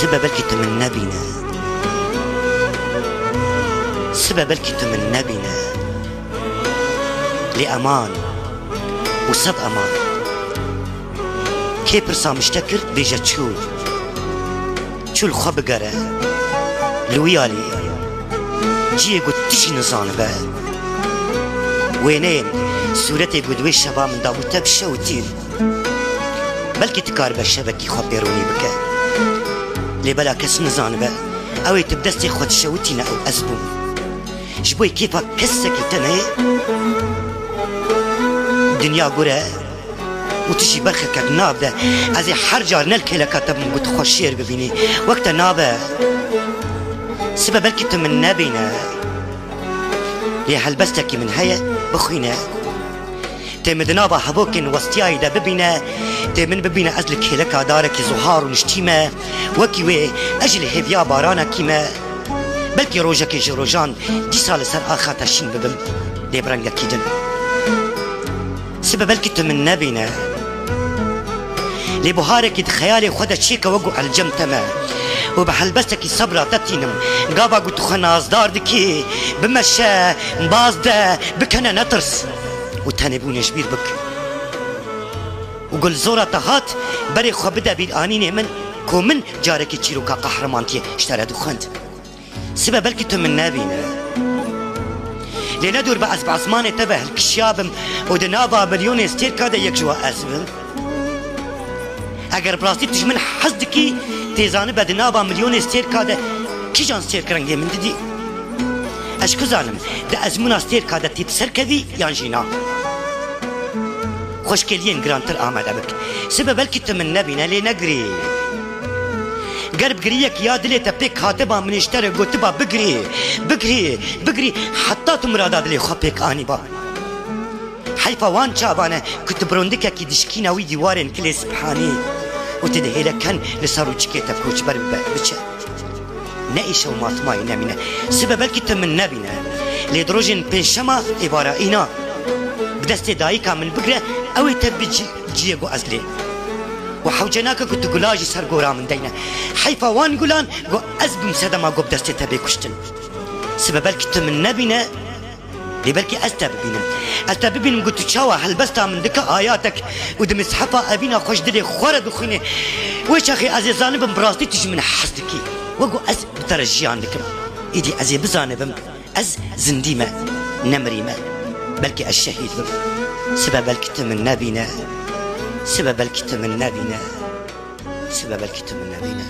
سبب الكتم النبينا سبب الكتم النبينا لأمان وصد أمان كي برسا مشتكر بيجا تشول خواب قره لويالي جيه قد تشي نزانبه وينين سورتي قدوي شبا من دابوتا بشوتين بلكي تكار بشبكي خواب بيروني بك لبلا كس نزانبه اوي تبدستي خود شوتين او أزبون جبوي كيفا كسك التنهي دنيا قره وتشي برخك نابده ازي حرجار نلكي لكاتب من قد خوشير ببيني وقت نابه سبب الكتم من نبينا لي هلبستك من هيا بخينا تمد نابا حبوكن وستياي دا ببينا تمن ببينا ازلك هلكا دارك زهار ونشتيمة وكي اجل هفيا بارانا كيما بلكي روجك جروجان دي سال سر آخا تشين ببم دي برنگا كيدن سبب الكتم من نبينا لي بهارك خيالي خدا تشيكا وقو الجمتما وبحلبستك صبرا تتينم قابا قلت خناز داردكي بمشا مبازده بكنا نطرس وتنبون جبير بك وقل زورا تهات بري خبدا بالآنين من كومن جارك تشيروكا قهرمانتي اشترى دخانت سبب الكتم من نابينا لندور بعز بعزمان تبه الكشيابم ودنابا مليون استير كادا يكجوا أزمن اگر براستی تش من حزدکی تیزانه بدنابا مليون استير كادا كي جان استير كرنگي من ددي اش كزانم ده ازمون استير كادا تيت سركدي يان جينا خوشكلين جرانتر آمده بك سبب الكتم من نبينا لي نقري قرب قريك يا دلي تبيك هاتبا من اشتري قوتبا بقري بقري بقري حتى تمرادا دلي خوبك آني با حيفا وان شابانه كنت بروندك كي دشكينا وي ديوارن كلي سبحاني وتدهي لك كان لصارو جكيتا بروش بربا بچه نايشا وماتماي نمينه سبب الكتم من نبينا لدروجن بنشما إبارائينا بدست دايكا من بقرة اوي تبي جيجو أزلي وحوجناك كنت قلاجي سر قورا من دينا حيفا وان قولان قو أزبم سدما قو بدست تبي كشتن سبب الكتم من نبينا لبلكي أستببينم قلت تشاوى هلبستا من دكا آياتك ودم سحفا أبينا خوش دلي خورد وخيني ويش أخي عزيزاني بمبراستي تجي من حصدكي وقو أز بترجيان لكم إيدي أزي بزانبم أز زنديمة نمريمة بلكي الشهيد بم سبب الكتم النبينا سبب الكتم النبينا سبب الكتم النبينا